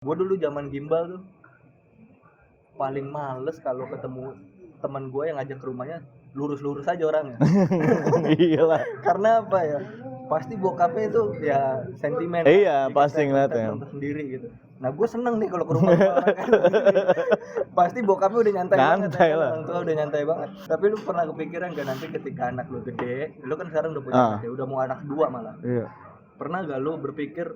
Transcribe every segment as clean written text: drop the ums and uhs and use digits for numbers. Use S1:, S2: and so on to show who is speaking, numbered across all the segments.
S1: Gue dulu zaman gimbal tuh paling males kalau ketemu teman gue yang ngajak ke rumahnya lurus-lurus aja orangnya.
S2: Iyalah.
S1: Karena apa ya? Pasti bokapnya itu ya sentimen.
S2: Iya,
S1: Jadi
S2: pasti
S1: kita
S2: ngeliatnya.
S1: sendiri gitu. Nah gue seneng nih kalau ke rumah orang kayak begini. Pasti bokapnya udah nyantai banget.
S2: Nyantai lah.
S1: Orang tua udah nyantai banget. Tapi lu pernah kepikiran gak nanti ketika anak lu gede, lu kan sekarang udah punya anak ya, udah mau anak 2 malah.
S2: Iya.
S1: Pernah gak lu berpikir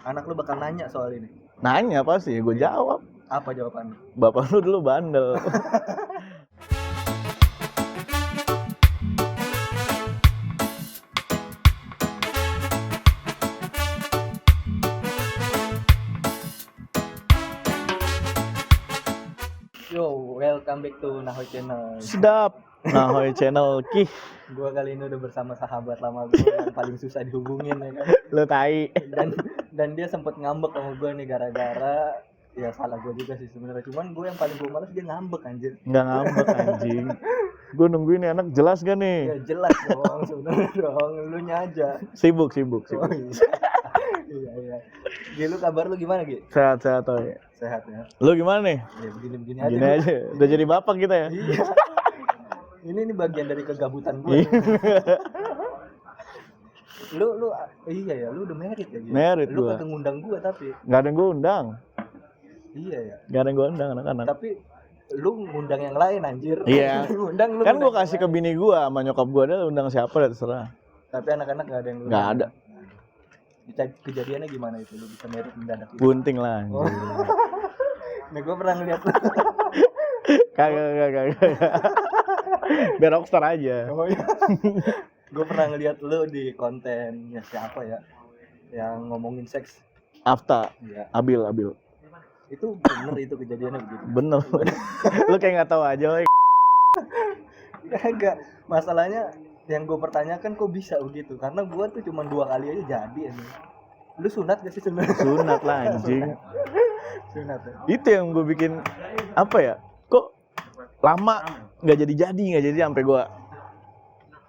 S1: anak lu bakal nanya soal ini?
S2: Nanya pasti, gue jawab.
S1: Apa jawabannya?
S2: Bapak lu dulu bandel.
S1: Yo, welcome back to Nahoy Channel.
S2: Sedap. Nahoy Channel Kih.
S1: Gua kali ini udah bersama sahabat lama gue yang paling susah dihubungin ya kan.
S2: Lu tai.
S1: Dan dia sempet ngambek sama gue nih gara-gara ya salah gue juga sih sebenarnya. Cuman gue yang paling gue males dia ngambek anjir.
S2: Nggak ngambek anjing. Gue nungguin nih anak jelas gak nih?
S1: Ya jelas dong sebenarnya dong, lu nya aja.
S2: Sibuk.
S1: Oh, iya. Gi, lu kabar lu gimana Gi?
S2: Sehat-sehat Toy.
S1: Sehat ya.
S2: Lu gimana nih?
S1: Ya begini-begini aja.
S2: Gini aja. Udah jadi bapak kita ya?
S1: Iya. Ini bagian dari kegabutan gue. lu iya ya, lu udah merit ya gitu.
S2: Merit
S1: Lu
S2: gua.
S1: kagak ngundang gua tapi.
S2: Nggak ada yang gue undang.
S1: Iya ya.
S2: Nggak ada yang gue undang anak-anak.
S1: Tapi lu ngundang yang lain anjir.
S2: Iya.
S1: Ngundang lu.
S2: Kan gue
S1: ngundang
S2: kasih
S1: yang
S2: ke bini gue sama nyokap gue ada undang siapa dah terserah.
S1: lain. Tapi anak-anak enggak ada yang lu.
S2: Nggak ada.
S1: Kejadiannya gimana itu? Lu bisa merit mendadak gitu.
S2: Bunting lah.
S1: Oh. Nah, gua pernah ngeliat lu.
S2: Kagak. Biar rockstar aja.
S1: Oh iya. Gua pernah ngeliat lu di konten ya siapa ya? Yang ngomongin seks.
S2: Afta,
S1: Iya.
S2: Abil.
S1: Itu bener itu kejadiannya begitu.
S2: Bener. Lu kayak nggak tahu aja, woy.
S1: Kagak. Masalahnya yang gue pertanyakan kok bisa begitu? Karena gue tuh cuma 2 kali aja jadi ini. Lu sunat gak sih sebenarnya?
S2: Sunat lah anjing.
S1: Sunat ya.
S2: Itu yang gue bikin apa ya? Kok lama nggak jadi sampai gue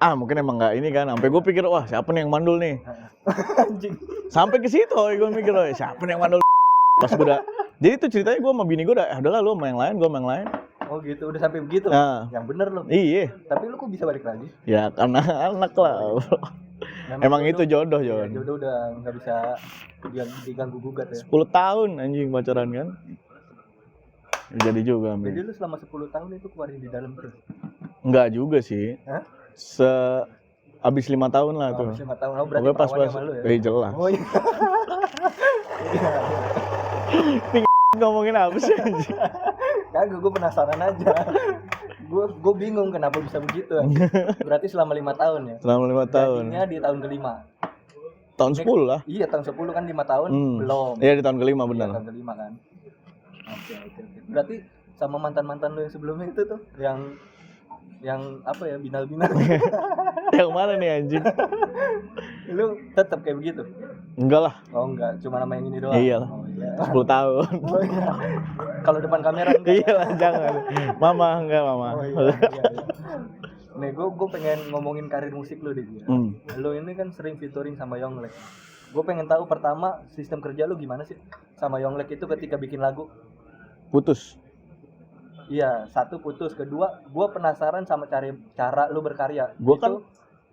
S2: mungkin emang nggak ini kan. Sampai gue pikir wah siapa nih yang mandul nih?
S1: Anjing.
S2: Sampai ke situ, gue mikir woy, siapa nih yang mandul? Pas gue udah, jadi tuh ceritanya gue sama bini gue udahlah lu sama yang lain, gue sama yang lain.
S1: Oh gitu, udah sampai begitu.
S2: Nah.
S1: Yang bener lu.
S2: Iya.
S1: Tapi lu kok bisa balik lagi?
S2: Ya karena anak lah. Emang itu jodoh,
S1: Ya,
S2: Jon.
S1: jodoh udah nggak bisa diganggu gugat ya.
S2: 10 tahun anjing pacaran kan. Jadi juga,
S1: Jadi
S2: men.
S1: lu selama 10 tahun itu keluarin di dalam terus?
S2: Enggak juga sih.
S1: Hah?
S2: Abis 5 tahun lah tuh.
S1: 5 tahun. Oh berarti
S2: Pokoknya pas
S1: perawannya sama lu ya?
S2: jelas.
S1: Oh iya.
S2: Ngomongin apa sih anjing?
S1: Kagak, gue penasaran aja. Gue bingung kenapa bisa begitu. Berarti selama 5 tahun ya?
S2: Selama 5 tahun.
S1: Jadinya di tahun kelima.
S2: Tahun 10 lah.
S1: Iya, tahun 10 kan 5 tahun belum.
S2: Iya di tahun kelima
S1: Iya,
S2: benar.
S1: tahun kelima kan. Oke. Berarti sama mantan-mantan lu yang sebelumnya itu tuh yang apa ya, binal-binal.
S2: Yang mana nih anjing?
S1: Lu tetap kayak begitu?
S2: Enggak lah.
S1: Oh enggak, cuma nama yang ini doang.
S2: Iya lah.
S1: Oh iya.
S2: 10 tahun.
S1: Oh iya. Kalau depan kamera enggak.
S2: Iya lah, jangan. Mama.
S1: Oh iya. Nih gue pengen ngomongin karir musik lu deh. Lu ini kan sering featuring sama Yonglek. Gue pengen tahu pertama sistem kerja lu gimana sih sama Yonglek itu ketika bikin lagu?
S2: Putus.
S1: Iya, satu putus, kedua gue penasaran sama cara lu berkarya.
S2: Gua
S1: Itu,
S2: kan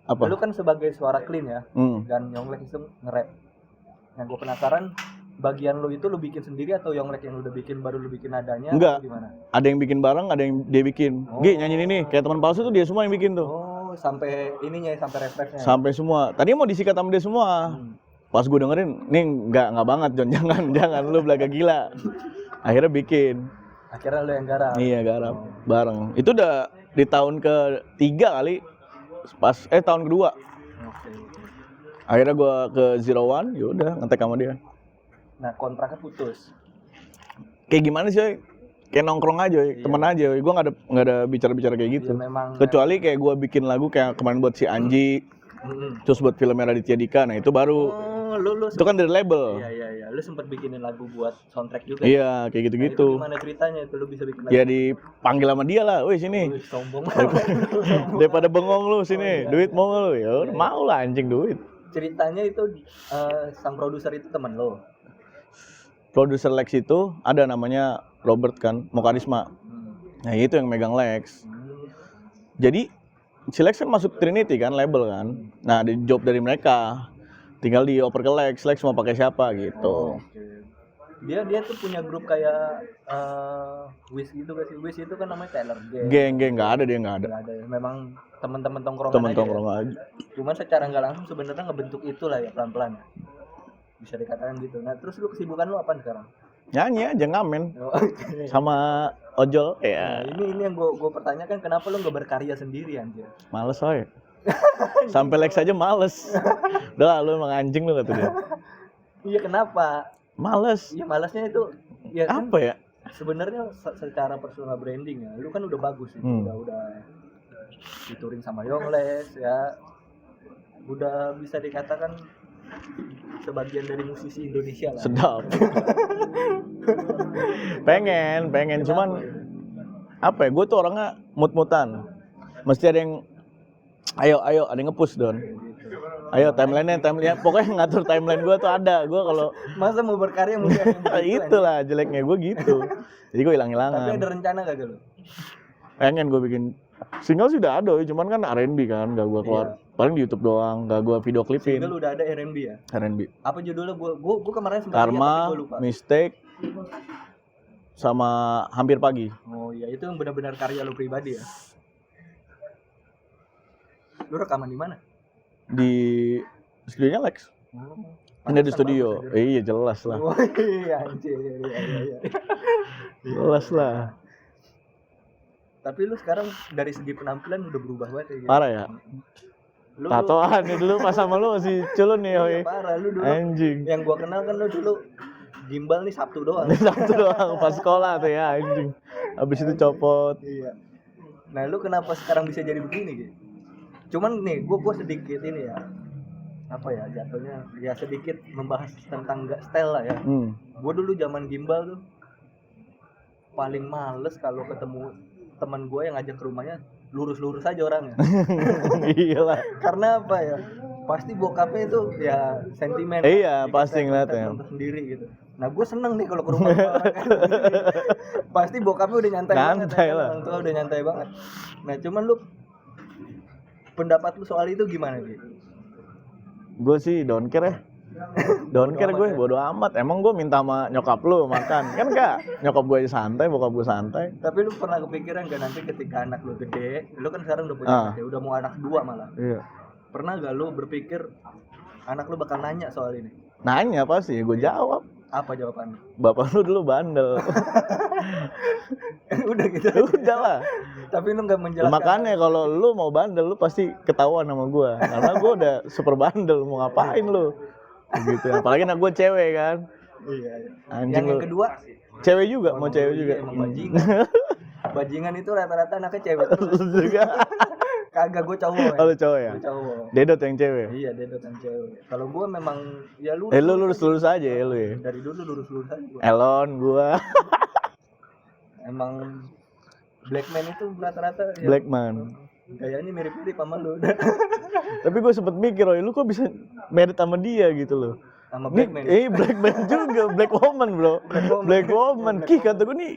S2: apa?
S1: lu kan sebagai suara clean ya, dan Yonglek itu nge-rap. Yang gue penasaran bagian lu itu lu bikin sendiri atau Yonglek yang lu udah bikin baru lu bikin nadanya?
S2: Enggak.
S1: Atau gimana?
S2: Ada yang bikin bareng, ada yang dia bikin.
S1: Oh.
S2: Gi, nyanyiin ini. Kayak teman palsu tuh dia semua yang bikin tuh.
S1: Oh, sampai ininya, sampai refleksnya.
S2: Sampai semua. Tadi mau disikat sama dia semua. Pas gue dengerin, nih enggak banget Jon, jangan lu belaga gila. Akhirnya bikin.
S1: Akhirnya lu yang garap.
S2: Iya, garap bareng. Itu udah di tahun ke-3 kali. Pas tahun kedua.
S1: Oke.
S2: Akhirnya gue ke Zero One, yaudah ngetek sama dia.
S1: Nah, kontraknya putus.
S2: Kayak gimana sih, woy? Kayak nongkrong aja, woy.
S1: Iya.
S2: Temen aja, woy. Gue nggak ada bicara-bicara kayak gitu.
S1: Iya, memang.
S2: Kecuali kayak gue bikin lagu kayak kemarin buat si Anji, terus buat filmnya Raditya Dika, nah itu baru.
S1: Oh, lu
S2: Itu kan dari label.
S1: Iya. Lu sempet bikinin lagu buat soundtrack juga.
S2: Iya, kayak
S1: Nah,
S2: gitu-gitu.
S1: itu gimana ceritanya itu lu bisa bikin lagu?
S2: Ya dipanggil sama dia lah, woi sini.
S1: Wih, sombong.
S2: Daripada bengong lu sini,
S1: iya.
S2: duit mau nggak lu? Ya udah, mau lah anjing duit.
S1: Ceritanya itu sang produser itu teman lo.
S2: produser Lex itu ada namanya Robert kan, Mokarisma. Nah itu yang megang Lex. Jadi si Lex kan masuk Trinity kan, label kan. Nah di job dari mereka, tinggal dioper ke Lex mau pakai siapa gitu.
S1: Dia tuh punya grup kayak Wiz gitu kan sih. Wiz itu kan namanya Taylor
S2: Geng nggak ada.
S1: Nggak ada. Memang teman-teman tongkrongan
S2: Temen-tongkrong aja.
S1: Cuman secara nggak langsung sebenarnya ngebentuk itulah ya pelan-pelan. Bisa dikatakan gitu. Nah terus lu kesibukan lu apa sekarang?
S2: Nyanyi aja, ngamen sama ojol ya.
S1: Nah, ini yang gue pertanyakan, kenapa lu nggak berkarya sendiri anjir?
S2: Males woy. Sampai Lex aja males. Udah lu emang anjing lu kata dia.
S1: Iya kenapa?
S2: Males.
S1: Iya malasnya itu ya kan,
S2: apa ya?
S1: sebenarnya secara personal branding ya, lu kan udah bagus itu, udah ditouring sama Yongles ya, udah bisa dikatakan sebagian dari musisi Indonesia lah.
S2: Sedap. pengen cuman apa ya, gue tuh orangnya mut-mutan, mesti ada yang ayo ada yang nge-push Don. Ayo timeline pokoknya ngatur timeline gue tuh ada. Gue kalau
S1: masa mau berkarya mesti ada yang
S2: itulah jeleknya gue gitu. Jadi gue hilang-hilangan.
S1: Tapi ada rencana gak lu?
S2: Pengen gue bikin single sudah ada, cuman kan R&B kan, gak gue keluar. Paling di YouTube doang, gak gue video klipin.
S1: Single udah ada R&B ya?
S2: R&B.
S1: Apa judulnya? Gue kemarin sempat
S2: Karma,
S1: lihat tapi gue lupa.
S2: Mistake, sama Hampir Pagi.
S1: Oh iya, itu yang benar-benar karya lu pribadi ya? Lu rekaman di mana?
S2: Di studionya Lex. Ini di studio. Iya jelas lah.
S1: Oh iya anjir. Iya.
S2: Jelas lah.
S1: Tapi lu sekarang dari segi penampilan udah berubah banget ya.
S2: Parah ya? Tatoan nih dulu pas sama lu masih culun nih.
S1: Iya, parah lu dulu.
S2: Anjing.
S1: Yang gua kenal kan lu dulu gimbal nih Sabtu doang.
S2: Sabtu doang pas sekolah tuh ya anjing. Habis itu copot.
S1: Iya. Nah, lu kenapa sekarang bisa jadi begini gitu? Cuman nih, gua sedikit ini ya. Apa ya jatuhnya? Ya sedikit membahas tentang style lah ya. Gua dulu zaman gimbal tuh paling males kalau ketemu teman gue yang ngajak ke rumahnya lurus-lurus aja orangnya.
S2: Iyalah.
S1: Karena apa ya? Pasti bokapnya itu ya sentimen.
S2: Iya, pasti ngeliatnya.
S1: Sendiri gitu. Nah, gue seneng nih kalau ke rumah orang kan. Pasti bokapnya udah nyantai banget.
S2: Lah.
S1: Orang tua udah nyantai banget. Nah, cuman lu pendapat lu soal itu gimana gitu?
S2: Gue sih don't care ya. Don't care gue, bodo amat. Emang gue minta sama nyokap lu makan? Kan enggak, nyokap gue aja santai, bokap gue santai.
S1: Tapi lu pernah kepikiran gak nanti ketika anak lu gede, lu kan sekarang udah punya anak ya, udah mau anak 2 malah.
S2: Iya.
S1: Pernah gak lu berpikir anak lu bakal nanya soal ini?
S2: Nanya pasti, gue jawab.
S1: Apa jawabannya?
S2: Bapak lu dulu bandel.
S1: Udah gitu.
S2: Udah lah.
S1: Tapi lu gak menjelaskan.
S2: Makanya kalau lu mau bandel, lu pasti ketahuan sama gue. Karena gue udah super bandel, mau ngapain lu? Gitu. Apalagi anak gue cewek kan.
S1: Iya.
S2: Anjing
S1: yang kedua
S2: cewek juga, mau cewek juga.
S1: Emang bajingan itu rata-rata anaknya cewek terus
S2: juga.
S1: Kagak, gue cowok ya.
S2: Oh, lu cowok ya?
S1: Gue cowok.
S2: Dedot yang cewek?
S1: Iya, dedot yang cewek. Kalau gue memang ya lu
S2: lurus aja ya lu ya?
S1: Dari dulu lurus aja gua.
S2: Elon gue.
S1: Emang Blackman itu rata-rata ya,
S2: Blackman.
S1: gayanya mirip-mirip sama lu.
S2: Tapi gue sempet mikir, lu kok bisa married sama dia gitu loh.
S1: Sama Blackman.
S2: Blackman juga, Black Woman bro. Black Woman. Ki kata gue nih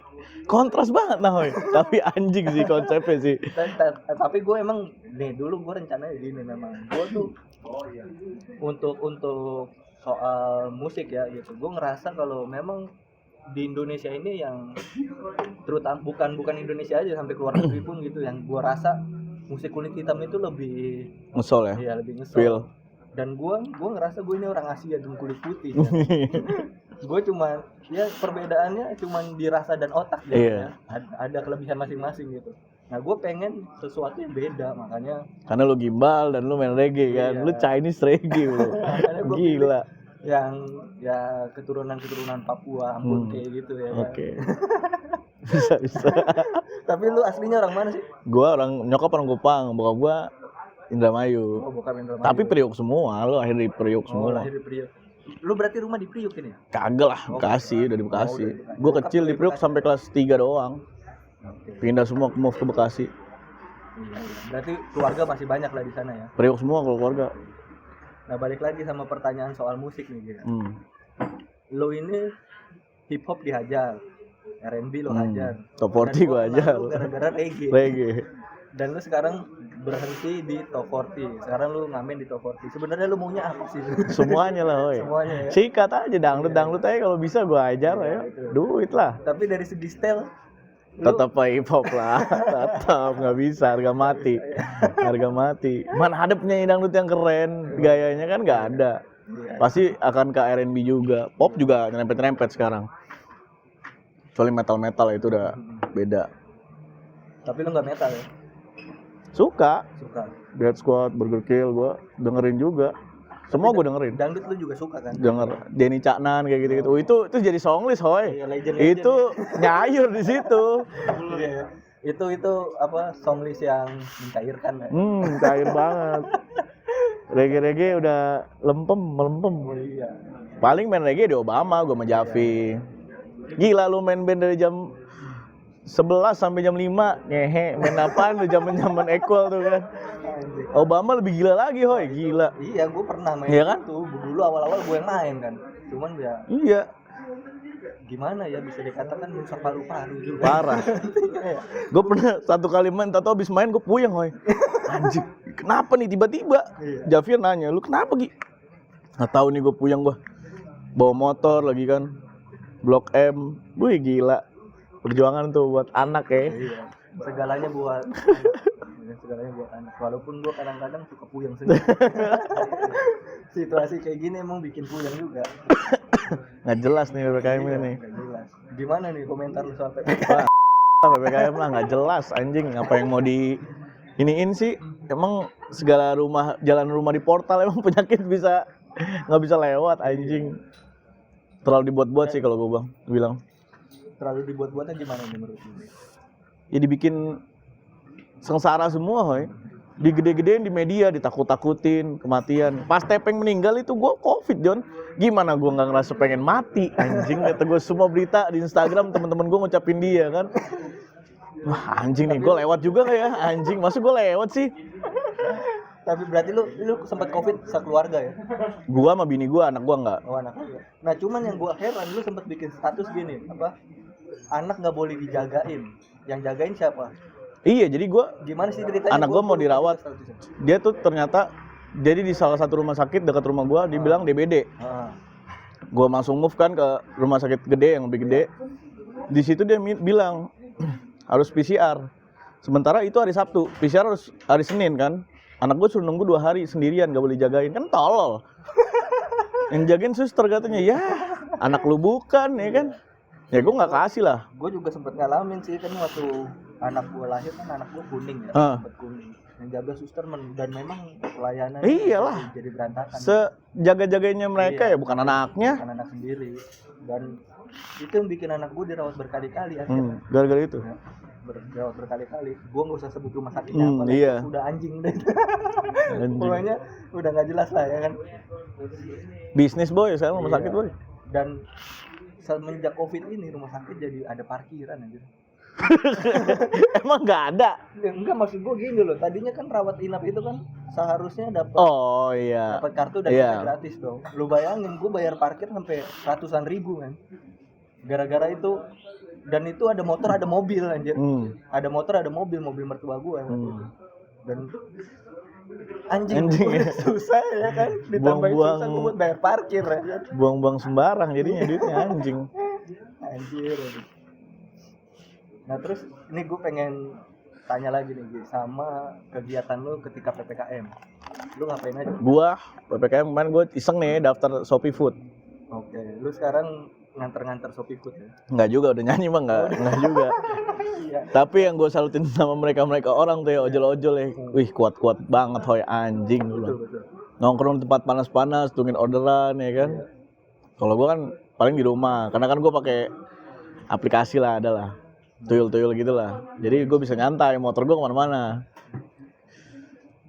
S2: kontras banget nah hoy. Tapi anjing sih konsepnya sih.
S1: Tapi gue emang nih dulu gue rencananya gini memang. Gue tuh untuk soal musik ya gitu. Gue ngerasa kalau memang di Indonesia ini yang terutama bukan Indonesia aja, sampai keluar negeri pun gitu, yang gue rasa musik kulit hitam itu lebih
S2: ngesol ya?
S1: Iya, lebih ngesol.
S2: Feel.
S1: Dan gue ngerasa gue ini orang Asia dan kulit putih ya. Gue cuma ya perbedaannya cuma di rasa dan otak gitu ya. Ada kelebihan masing-masing gitu. Nah gue pengen sesuatu yang beda, makanya
S2: karena lu gimbal dan lu main reggae kan. Lu Chinese reggae bro. Gila.
S1: Yang ya keturunan Papua, Ambon kayak gitu ya.
S2: Oke. Bisa.
S1: Tapi lu aslinya orang mana sih?
S2: Gua nyokap orang Kupang, bokap gua Indramayu.
S1: Oh, bokap Indramayu.
S2: Tapi Priok semua, lu lahir di Priok semua.
S1: Lahir di Priok. Lu berarti rumah di Priok ini?
S2: Kagak lah, Bekasi, udah di Bekasi. Gua kecil di Priok sampai kelas 3 doang. Pindah semua move ke Bekasi.
S1: Iya. Berarti keluarga masih banyak lah di sana ya.
S2: Priok semua kalau keluarga.
S1: Nah, balik lagi sama pertanyaan soal musik nih gitu. Lo ini hip hop dihajar, R&B lo hajar,
S2: Top 40 gua hajar.
S1: Gara-gara reggae.
S2: Reggae.
S1: Dan lu sekarang berhenti di top 40. Sekarang lu ngamen di top 40. Sebenarnya lu maunya apa sih?
S2: Semuanya lah, woy.
S1: Semuanya ya.
S2: Sikat aja dangdut aja kalau bisa gua ajar ya. Duit lah.
S1: Tapi dari segi style
S2: Tetap hip hop lah, tetap nggak bisa, harga mati, harga mati. Mana ada penyanyi dangdut yang keren, gayanya kan nggak ada. Pasti akan ke R&B juga, pop juga nyerempet-nyerempet sekarang. Kecuali metal itu udah beda.
S1: Tapi lu nggak metal ya?
S2: Suka,
S1: Suka.
S2: Dead Squad, Burger Kill, gua dengerin juga. Semua gue dengerin.
S1: Dangdut lu juga suka kan?
S2: Denger Denny Caknan kayak gitu-gitu. Itu jadi songlist, hoy.
S1: Iya, legend.
S2: Itu nyayur di situ.
S1: Iya. Itu apa songlist yang mencairkan ya?
S2: Cair banget. Reggae udah melempem.
S1: Oh, iya.
S2: Paling main reggae di Obama, gue sama Javi. Gila lu main band dari jam 11 sampai jam 5, ngehe. Main apaan tuh zaman equal tuh kan. Obama lebih gila lagi, hoy, gila.
S1: Iya, gue pernah main
S2: Iya kan?
S1: itu. Dulu awal-awal gue yang main kan. Cuman ya
S2: Iya,
S1: gimana ya, bisa dikatakan rusak paru-paru juga.
S2: parah. Gue pernah satu kali main, tahu habis main gue puyeng, hoy. Anjing, kenapa nih tiba-tiba?
S1: Iya.
S2: Javier nanya, lu kenapa Gi? Nggak tahu nih gue puyeng gue. Bawa motor lagi kan, Blok M, wih gila. Perjuangan tuh buat anak ya.
S1: Iya. Segalanya buat anak. Walaupun gue kadang-kadang suka puyeng sendiri. Situasi kayak gini emang bikin puyeng juga.
S2: Nggak jelas nih PPKM ini nih.
S1: Nggak jelas. Gimana nih komentar lu soal
S2: Wah, PPKM lah nggak jelas anjing. Apa yang mau di iniin sih? Emang segala jalan rumah di portal emang penyakit nggak bisa lewat anjing. Terlalu dibuat-buat sih kalau gue bilang.
S1: Terlalu dibuat-buatnya gimana nih menurut lu?
S2: Ya dibikin sengsara semua, hoy. Digede-gedein di media, ditakut-takutin kematian. Pas Tepeng meninggal itu gue COVID, John. Gimana gue nggak ngerasa pengen mati, anjing. Kata gue semua berita di Instagram teman-teman gue ngucapin dia kan. Wah anjing nih, gue lewat juga nggak ya, anjing. Masa gue lewat sih?
S1: Tapi berarti lu sempat COVID sekeluarga ya?
S2: Gua sama bini gua, anak gua nggak.
S1: Oh, anak lu. Nah, cuman yang gua heran, lu sempat bikin status gini, apa? Anak nggak boleh dijagain. Yang jagain siapa?
S2: Iya, jadi gua
S1: Gimana sih ceritanya?
S2: anak gua mau dirawat. Dia tuh ternyata jadi di salah satu rumah sakit dekat rumah gua dibilang DBD. Gua langsung move kan ke rumah sakit gede yang lebih gede. Di situ dia bilang harus PCR. Sementara itu hari Sabtu, PCR harus hari Senin kan. Anak gue suruh nunggu 2 hari sendirian, gak boleh jagain, kan tolol. Yang jagain suster katanya, ya anak lu bukan ya kan. Ya gue gak kasih lah.
S1: Gue juga sempat ngalamin sih, kan waktu anak gue lahir kan anak gue kuning ya, sempat kuning. Yang jaga suster dan memang pelayanan
S2: iyalah
S1: jadi berantakan.
S2: Sejaga-jagainya mereka ya bukan anaknya.
S1: Bukan anak sendiri. Dan itu yang bikin anak gue dirawat berkali-kali akhirnya.
S2: Gara-gara itu.
S1: Ya. Dirawat berkali-kali. Gua nggak usah sebut rumah sakitnya apa,
S2: iya.
S1: Udah anjing deh. Pokoknya udah nggak jelas lah ya kan.
S2: Bisnis boy, sekarang rumah sakit boy.
S1: Dan semenjak COVID ini rumah sakit jadi ada parkiran aja.
S2: Emang nggak ada?
S1: Ya, enggak, maksud gua gini loh. Tadinya kan rawat inap itu kan seharusnya dapat dapat kartu dan gratis dong. Lu bayangin gua bayar parkir sampai ratusan ribu kan. Gara-gara itu. Dan itu ada motor, ada mobil anjir. Ada motor, ada mobil mertua gue. Dan anjing ya. Susah ya kan, ditambahin susah gue buat bayar parkir ya.
S2: Buang-buang sembarang jadinya duitnya anjing.
S1: Anjir. Nah terus ini gue pengen tanya lagi nih sama kegiatan lu ketika PPKM. Lu ngapain aja?
S2: Gua PPKM kemarin gue iseng nih daftar Shopee Food.
S1: Oke, lu sekarang nganter Shopee Food ya?
S2: Enggak juga, udah nyanyi mah enggak juga. Iya. Tapi yang gue salutin sama mereka orang tuh ya ojol-ojol ya. Wih kuat banget hoy anjing dulu. Nongkrong di tempat panas-panas, tungguin orderan ya kan. Kalau gue kan paling di rumah, karena kan gue pakai aplikasi lah, adalah tuyul-tuyul gitulah. Jadi gue bisa nyantai, motor gue kemana-mana.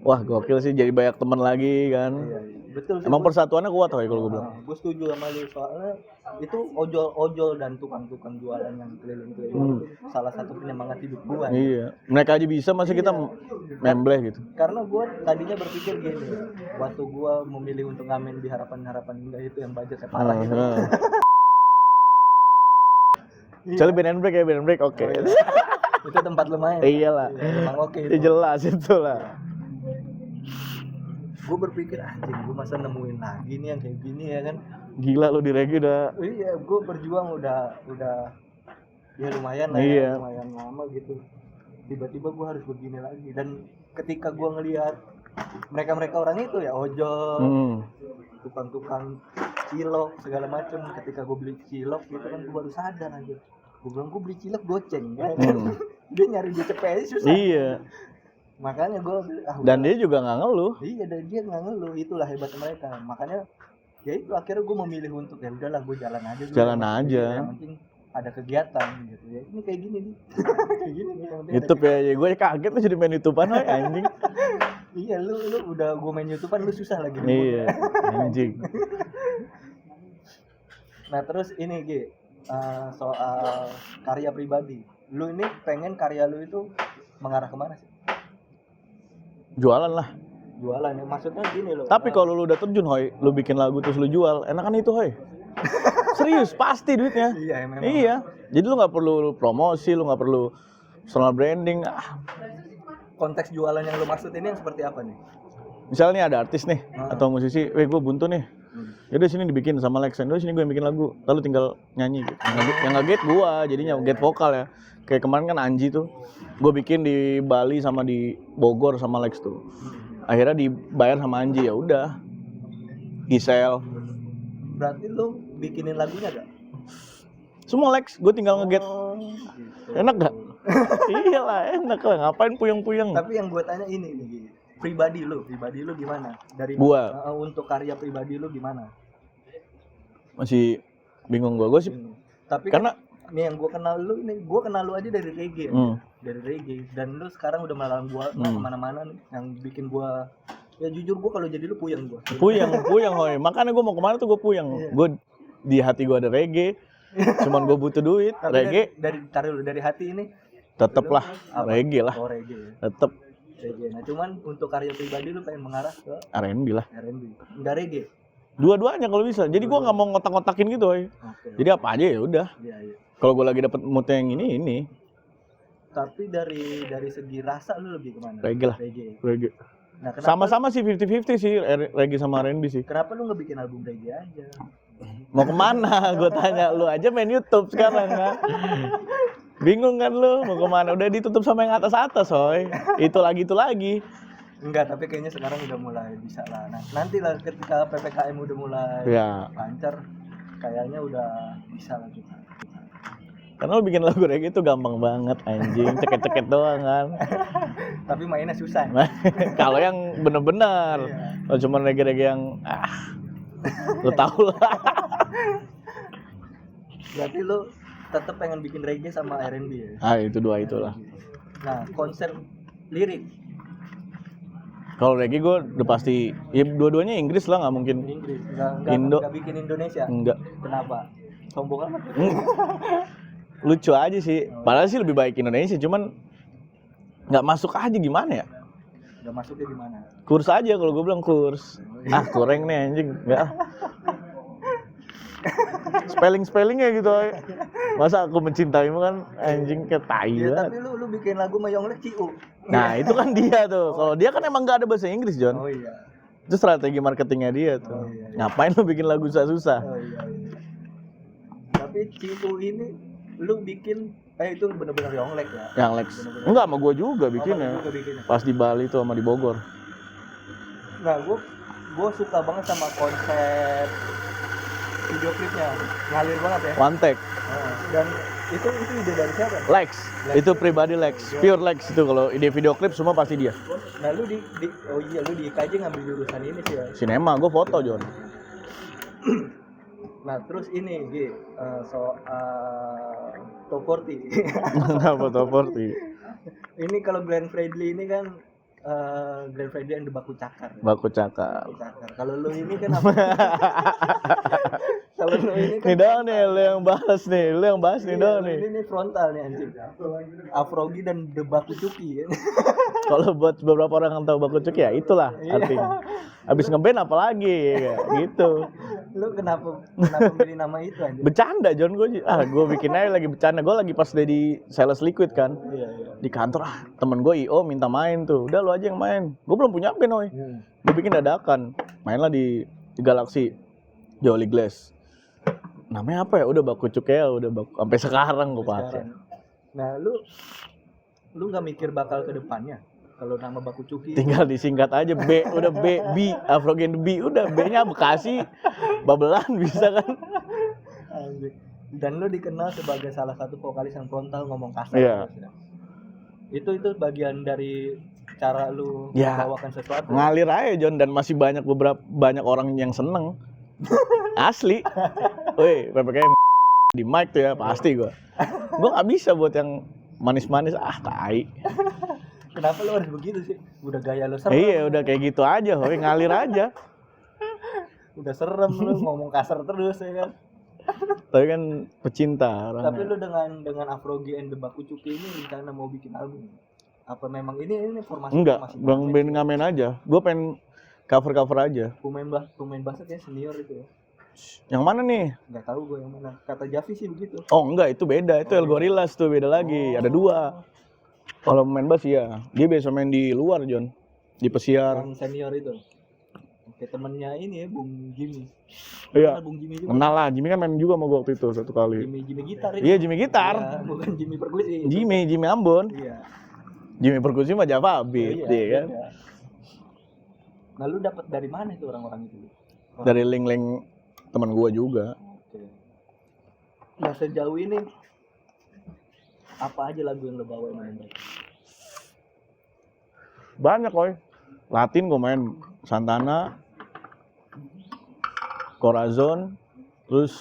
S2: Wah gokil sih, jadi banyak teman lagi kan. Iya. Betul sih. Emang persatuannya kuat hoy kalau gue bilang.
S1: Gue setuju sama lu, soalnya itu ojol dan tukang-tukang jualan yang keliling-keliling salah satu penyemangat hidup gue.
S2: Iya. Mereka aja bisa, masa kita membleh gitu.
S1: Karena gue tadinya berpikir gini, waktu gue memilih untuk ngamen di harapan indah itu yang budgetnya parah gitu.
S2: Kecuali band and break ya, band and break oke.
S1: Oh, iya. Itu tempat lumayan.
S2: Iyalah.
S1: Emang oke
S2: Ya
S1: itu.
S2: jelas itu lah.
S1: Gue berpikir anjing gue masa nemuin lagi nih yang kayak gini ya kan.
S2: Gila lu di reggae udah.
S1: Iya, gue berjuang udah ya lumayan lah
S2: Iya.
S1: ya, lumayan lama gitu. Tiba-tiba gue harus begini lagi dan ketika gue ngelihat mereka orang itu ya ojol, tukang-tukang cilok segala macem, ketika gue beli cilok gitu kan gue baru sadar aja. Gue bilang gue beli cilok goceng ya. Dia nyari di CPS susah.
S2: Iya.
S1: Makanya gue
S2: Dan dia juga nggak ngeluh.
S1: Iya, dan dia nggak ngeluh, itulah hebat mereka. Makanya ya itu akhirnya gue memilih untuk ya udahlah gue jalan aja dulu.
S2: Jalan aja.
S1: Yang penting ada kegiatan gitu ya. Ini kayak gini nih. Kayak gini nih. yang penting
S2: YouTube
S1: ada
S2: ya, gue kaget lu jadi main YouTubean woy, anjing.
S1: Iya, lu udah gue main YouTubean lu susah lagi.
S2: Iya, anjing.
S1: Nah, terus ini G, soal karya pribadi. Lu ini pengen karya lu itu mengarah kemana sih?
S2: Jualan lah.
S1: Jualan ya, maksudnya gini loh.
S2: Tapi kalau lu udah terjun hoy, lu bikin lagu terus lu jual, enakan itu hoy. Serius, pasti duitnya.
S1: Iya, memang.
S2: Iya. Jadi lu nggak perlu promosi, lu nggak perlu personal branding.
S1: Konteks jualan yang lu maksud ini yang seperti apa nih?
S2: Misalnya ada artis nih atau musisi, gue buntu nih. Yaudah sini dibikin sama Lex, yaudah sini gue yang bikin lagu, lalu tinggal nyanyi gitu. Yang nge-get gua, jadinya get vokal ya. Kayak kemarin kan Anji tuh, gue bikin di Bali sama di Bogor sama Lex tuh. Akhirnya dibayar sama Anji, ya udah. Gisel.
S1: Berarti lu bikinin lagunya gak?
S2: Semua Lex, gue tinggal nge-get.
S1: Gitu.
S2: Enak gak? Iyalah, enak lah. Ngapain puyeng-puyeng?
S1: Tapi yang gue tanya ini nih, pribadi lu gimana? Dari
S2: Gua
S1: untuk karya pribadi lu gimana?
S2: masih bingung gue sih.
S1: Tapi
S2: Karena
S1: nih yang gue kenal lu aja dari reggae, dari reggae. Dan lu sekarang udah melarang gua kemana-mana nih, yang bikin gua ya jujur gua kalau jadi lu puyeng gua.
S2: Puyeng hoy. Makanya gue mau kemana tuh gue puyeng. Gue di hati gue ada reggae. Cuman gue butuh duit.
S1: Tapi
S2: Reggae
S1: dari hati ini
S2: tetep lah
S1: apa?
S2: reggae lah.
S1: Oh, reggae.
S2: Tetep
S1: Reggae. Nah, cuman untuk karya pribadi lu pengen mengarah ke
S2: R&B lah.
S1: R&B. Enggak reggae.
S2: Dua-duanya kalau bisa. Jadi gue nggak mau ngotak-ngotakin gitu hoy.
S1: Oke.
S2: Jadi apa aja ya udah.
S1: Iya.
S2: Kalau gue lagi dapet mood yang ini
S1: Tapi dari segi rasa lu lebih kemana?
S2: reggae lah. Reggae.
S1: Nah, kenapa
S2: Sama-sama sih 50-50 sih reggae sama R&B sih.
S1: Kenapa lu nggak bikin album reggae aja?
S2: Mau kemana? Gue tanya lu aja main YouTube sekarang kan. Bingung kan lu mau kemana? Udah ditutup sama yang atas-atas hoy. Itu lagi.
S1: Enggak, tapi kayaknya sekarang udah mulai bisa lah. Nah, nanti lah ketika PPKM udah mulai
S2: Ya.
S1: lancar, kayaknya udah bisa lah kita.
S2: Karena lu bikin lagu reggae itu gampang banget anjing, ceket-ceket doang kan.
S1: Tapi mainnya susah.
S2: Kalau yang bener-bener, kalau cuma reggae-reggae yang lu tau lah.
S1: Berarti lu tetap pengen bikin reggae sama R&B ya?
S2: Itu dua itulah.
S1: Nah, konsep lirik
S2: Kalau reggae gue udah pasti, ya dua-duanya Inggris lah, nggak mungkin.
S1: Inggris,
S2: Indo.
S1: nggak bikin Indonesia?
S2: Enggak.
S1: Kenapa? Sombong amat.
S2: Lucu aja sih. Padahal sih lebih baik Indonesia, cuman nggak masuk aja gimana ya?
S1: Nggak masuknya gimana?
S2: Kurs aja kalau gue bilang kurs. Kurang nih anjing. Enggak. Spellingnya gitu. Masa aku mencintaimu kan anjing kayak tai
S1: Ya,
S2: banget.
S1: tapi lu bikin lagu sama Yonglek Ciu.
S2: Nah, itu kan dia tuh. Kalau dia kan emang nggak ada bahasa Inggris, John.
S1: Oh iya.
S2: Itu strategi marketingnya dia tuh.
S1: Oh, iya.
S2: Ngapain lu bikin lagu susah-susah?
S1: Oh iya. Tapi Ciu ini lu bikin itu bener-bener Yonglek ya?
S2: Yang Lex. Enggak, sama gue juga bikinnya.
S1: Juga bikinnya.
S2: Pas di Bali tuh sama di Bogor.
S1: Nah, gue suka banget sama konsep video klipnya, ngalir banget ya.
S2: One take.
S1: Dan itu ide dari siapa?
S2: Lex. Itu pribadi Lex. Pure Lex itu kalau ide video klip semua pasti dia.
S1: Nah, lu di IKJ ngambil jurusan ini sih ya.
S2: Sinema, gue foto, John.
S1: Nah, terus ini soal top 40.
S2: Kenapa top 40?
S1: Ini kalau Glenn Fredly ini kan Glenn Fredly yang Baku Cakar.
S2: Baku Cakar.
S1: Kalau lu ini kan apa? Kalau lu ini kan
S2: Nih doang nih, lu yang bahas nih doang nih.
S1: ini frontal nih anjing. Afrogi dan The Baku Cuki.
S2: Kalau buat beberapa orang yang tahu Baku Cuki ya itulah
S1: Iya.
S2: artinya. Abis ngeband apalagi kayak gitu.
S1: Lu kenapa milih nama itu anjing?
S2: Bercanda John, gue bikin aja lagi bercanda. Gue lagi pas di Sales Liquid kan.
S1: Iya.
S2: Di kantor temen gue IO minta main tuh. Udah lu aja yang main. Gue belum punya band oi. Gue bikin dadakan. Mainlah di Galaxy Jolly Glass. Namanya apa ya? Udah Baku Cuki ya, sampai sekarang gue pakai.
S1: Nah, lu nggak mikir bakal ke depannya kalau nama Baku Cuki?
S2: Tinggal disingkat aja B, udah B, Afrogen B, udah B-nya Bekasi, Babelan bisa kan?
S1: Anjing. Dan lu dikenal sebagai salah satu vokalis yang frontal ngomong kasar.
S2: Iya.
S1: Itu bagian dari cara lu
S2: Ya,
S1: membawakan sesuatu.
S2: ngalir aja John, dan masih banyak orang yang seneng. Asli. Woi, PPKM di mic tuh ya pasti gue nggak bisa buat yang manis-manis, tai.
S1: Kenapa lu harus begitu sih? Udah gaya lu serem.
S2: Iya, udah kayak gitu aja, woi, ngalir aja.
S1: Udah serem lu ngomong kasar terus ya kan.
S2: Tapi kan pecinta orangnya.
S1: Tapi lu dengan Afrogi and The Baku Cuki ini rencana mau bikin album? Apa memang ini formasi
S2: Enggak,
S1: masih
S2: bang band ngamen aja. Gue pengen cover aja.
S1: pemain bass kayak senior itu ya.
S2: Yang mana nih?
S1: Nggak tahu gue yang mana. Kata Javi sih begitu.
S2: Oh enggak, itu beda. Itu El Gorillas tuh beda lagi. Ada dua. Kalau main bass ya, dia biasa main di luar John, di pesiar.
S1: Yang senior itu. Oke, temennya ini ya, Bung Jimmy.
S2: Iya.
S1: Kenal Bung Jimmy juga.
S2: Kenal lah, Jimmy kan main juga sama gue waktu itu satu kali.
S1: Jimmy gitar itu.
S2: Iya, Jimmy gitar.
S1: Iya, bukan Jimmy perkusi.
S2: Jimmy Ambon.
S1: Iya.
S2: Jimmy perkusi mah Java Beat, iya kan?
S1: Iya. Nah, lu dapat dari mana itu orang-orang itu?
S2: Dari link-link teman gue juga.
S1: Oke. Nah, sejauh ini apa aja lagu yang lo bawain main?
S2: Banyak coy. Latin gue main Santana, Corazon, terus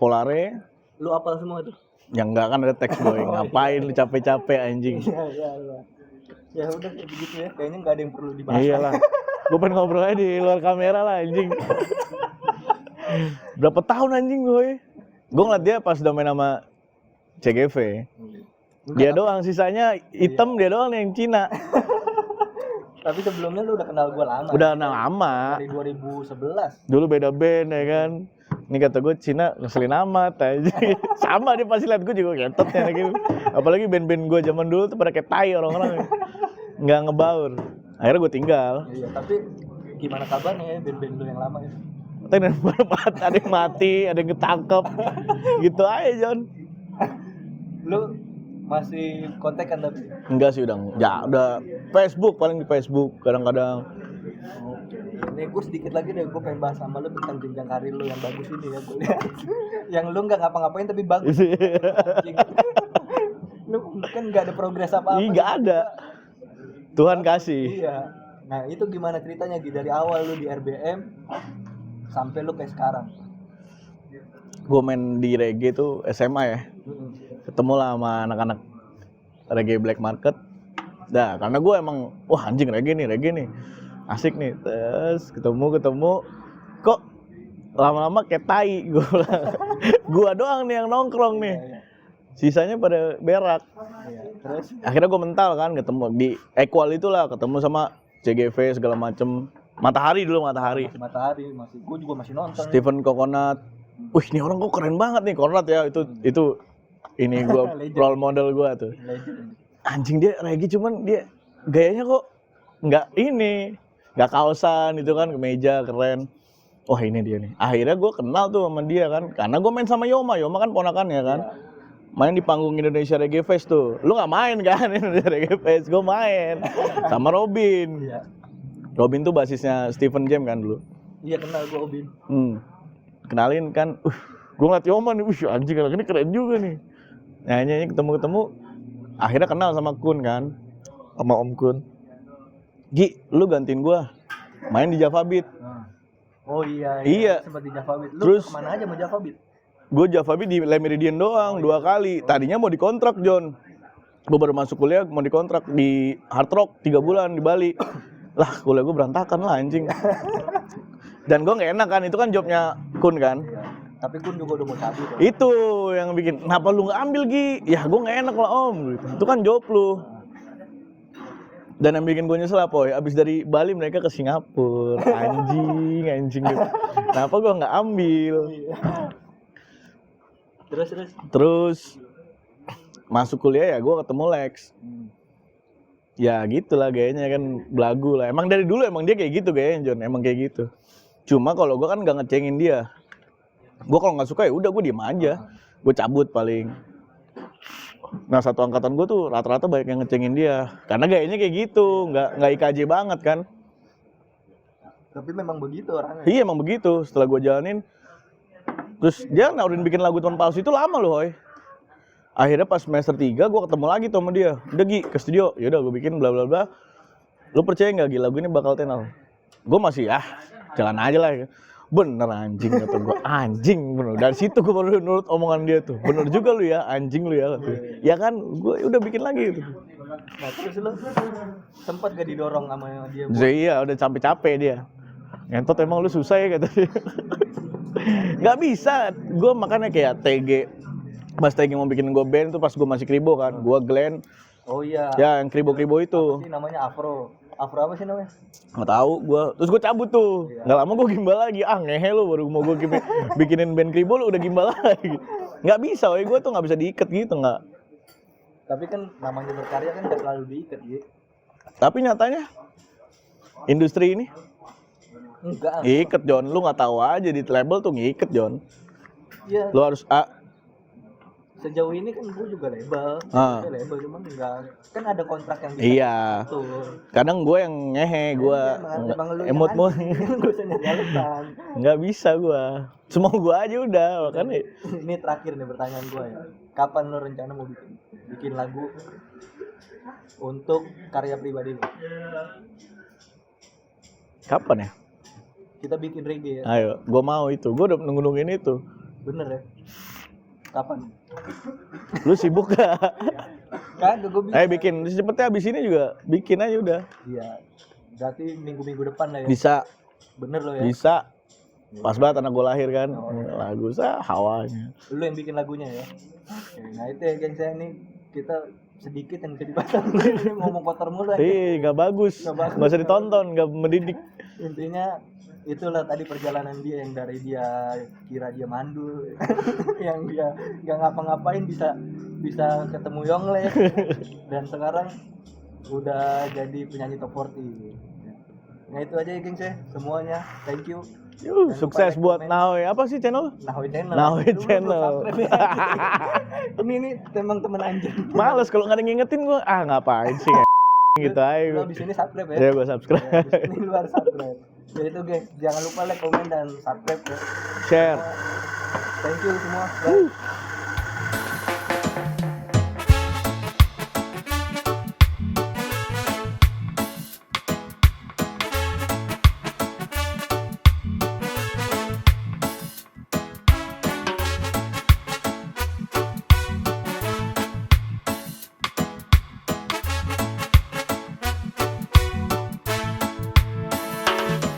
S2: Volare.
S1: Lu apal semua tuh?
S2: Yang enggak kan ada teks boy. Ngapain lu capek-capek anjing?
S1: Iya. Ya udah kayak begitu ya. Kayaknya nggak ada yang perlu dibahas.
S2: Iyalah. Gue pengen ngobrol aja di luar kamera lah anjing. Berapa tahun anjing gue? Gue ngeliat dia pas udah main sama CGV. Dia doang, sisanya hitam, dia doang yang Cina.
S1: Tapi sebelumnya lu udah kenal gue lama.
S2: Udah kenal lama.
S1: Dari 2011.
S2: Dulu beda band ya kan. Ini kata gue Cina ngeselin amat aja. Sama dia pasti liat gue juga ngetot ya gitu. Apalagi band-band gue zaman dulu tuh pada kayak tai orang-orang. Nggak ngebaur. Akhirnya gue tinggal.
S1: Iya, tapi gimana kabarnya ya band-band lu yang lama ya?
S2: Ada yang mati, ada yang ketangkep. Gitu aja John.
S1: Lu masih kontak kan tapi?
S2: Enggak sih udah Facebook, paling di Facebook kadang-kadang.
S1: Oke. Nih gue sedikit lagi deh, gue pengen bahas sama lu tentang jenjang karir lu yang bagus ini ya. Gue lihat. Yang lu nggak ngapa-ngapain tapi bagus. Anjing. Lu kan nggak ada progres apa-apa.
S2: Ih, nggak ada. Tuhan kasih.
S1: Iya. Nah itu gimana ceritanya Gi? Dari awal lu di RBM sampai lu kayak sekarang.
S2: Gue main di reggae tuh SMA ya. Ketemu lah sama anak-anak reggae black market. Dah, karena gue emang wah anjing reggae nih. Asik nih. Terus ketemu kok lama-lama kayak tai gue. Gua doang nih yang nongkrong nih. Sisanya pada berak.
S1: Iya. Terus
S2: Akhirnya gue mental kan ketemu di Equal itulah, ketemu sama CGV segala macem. Matahari
S1: Matahari masih, gue juga masih nonton.
S2: Stephen Coconut. Wih, ini orang kok keren banget nih, Coconut ya. Itu ini gue role model gue tuh.
S1: Legend.
S2: Anjing dia reggae cuman dia gayanya kok nggak kaosan itu kan, kemeja keren. Wah ini dia nih. Akhirnya gue kenal tuh sama dia kan, karena gue main sama Yoma kan ponakannya kan. Main di panggung Indonesia Reggae Fest tuh. Lu nggak main kan Indonesia Reggae Fest? Gue main sama Robin.
S1: Iya.
S2: Robin tuh basisnya Stephen Jam kan dulu.
S1: Iya kenal gue Obin.
S2: Kenalin kan, gue ngeliat Yoma nih, anjing anak ini keren juga nih. Nyanyi ketemu, akhirnya kenal sama Kun kan, sama Om Kun. Gi, lu gantiin gue main di Java Beat.
S1: Oh iya. Sempat di Java Beat. Lu
S2: Terus
S1: kemana aja mau Java Beat?
S2: Gue Java Beat di Le Meridian doang 2 kali. Tadinya mau dikontrak John. Gue baru masuk kuliah mau dikontrak di Hard Rock 3 bulan di Bali. Lah kuliah gue berantakan lah anjing. Dan gue nggak enak kan, itu kan jobnya Kun kan.
S1: Tapi Gun juga udah mau cabut.
S2: Itu yang bikin, kenapa lu nggak ambil Gi? Ya gue nggak enak lah om, gitu. Itu kan job lu. Dan yang bikin gue nyesel apa ya? Abis dari Bali mereka ke Singapura, anjing gitu. Kenapa gue nggak ambil? Terus masuk kuliah ya gue ketemu Lex. Ya gitulah gayanya kan belagu lah. Emang dari dulu emang dia kayak gitu gayanya John, emang kayak gitu. Cuma kalau gue kan nggak ngecengin dia. Gue kalau nggak suka ya udah gue diem aja, gue cabut paling. Nah satu angkatan gue tuh rata-rata banyak yang ngecengin dia, karena gayanya kayak gitu, nggak IKJ banget kan.
S1: Tapi memang begitu orangnya.
S2: Iya emang begitu. Setelah gue jalanin, terus dia nawarin bikin lagu Tuan Palsu itu lama loh, hoy. Akhirnya pas semester 3 gue ketemu lagi tuh sama dia. Udah Gi ke studio, yaudah gue bikin bla bla bla. Lu percaya nggak Gi lagu ini bakal tenar? Gue masih jalan aja lah. Bener anjing kata gue, anjing bener. Dari situ gue baru nurut omongan dia tuh. Bener juga lu ya, anjing lu ya. Ya kan, gue udah bikin lagi gitu.
S1: Nah terus lu sempat gak didorong sama dia?
S2: Iya, udah capek-capek dia. Ngentot emang lu susah ya kata dia. Gak bisa, gue makanya kayak TG. Mas TG mau bikin gue band tuh pas gue masih kribo kan. Gue Glenn.
S1: Oh iya.
S2: Ya yang kribo-kribo itu.
S1: Apa sih namanya Afro? Afro apa sih namanya?
S2: Nggak tahu gue, terus gue cabut tuh. Nggak lama gue gimbal lagi, ngehe lu baru mau gue bikinin band kribo lu udah gimbal lagi. Nggak bisa, woy. Gue tuh nggak bisa diikat gitu nggak.
S1: Tapi kan namanya berkarya kan nggak selalu diikat gitu.
S2: Tapi nyatanya industri ini
S1: enggak.
S2: Ngiket John, lu nggak tahu aja di label tuh ngiket John.
S1: Iya.
S2: Lu harus
S1: sejauh ini kan gue juga label, label cuman enggak, kan ada kontrak yang bisa.
S2: Iya. Kadang gue yang ngehe, gue emot mau.
S1: Gue usah nyari alasan.
S2: Nggak bisa gue, semua gue aja udah makanya.
S1: Ini terakhir nih pertanyaan gue ya, kapan lo rencana mau bikin lagu untuk karya pribadi lo?
S2: Kapan ya?
S1: Kita bikin reggae ya.
S2: Ayo, gue mau itu, gue udah nungguin itu.
S1: Bener ya? Kapan?
S2: Lu sibuk gak?
S1: Kagak, gue
S2: bikin cepetnya abis ini juga bikin aja udah.
S1: Iya. Berarti minggu-minggu depan lah ya.
S2: Bisa.
S1: Bener lo ya.
S2: Bisa. Pas banget anak gue lahir kan. Lagu hawanya.
S1: Lu yang bikin lagunya ya. Oke, nah itu ya geng saya ini kita sedikit yang bisa dipasang. Ngomong kotor mulu aja.
S2: Gak bagus. Gak usah ditonton, gak mendidik.
S1: Intinya itulah tadi perjalanan dia yang dari dia kira dia mandul yang dia nggak ngapa-ngapain bisa ketemu Yonglek dan sekarang udah jadi penyanyi top 40. Nah itu aja ya geng saya semuanya, thank you.
S2: Sukses buat Nahoy. Apa sih channel?
S1: Nahoy Channel.
S2: Nahoy Channel.
S1: Ini teman-teman anjing.
S2: Males kalau nggak ada ngingetin gue, ngapain sih gitu aja.
S1: Lu abis ini subscribe ya?
S2: Ya gue subscribe.
S1: Ya, abis ini lu harus subscribe. Ya itu guys, jangan lupa like, komen, dan subscribe ya.
S2: Share.
S1: Thank you semua. Bye.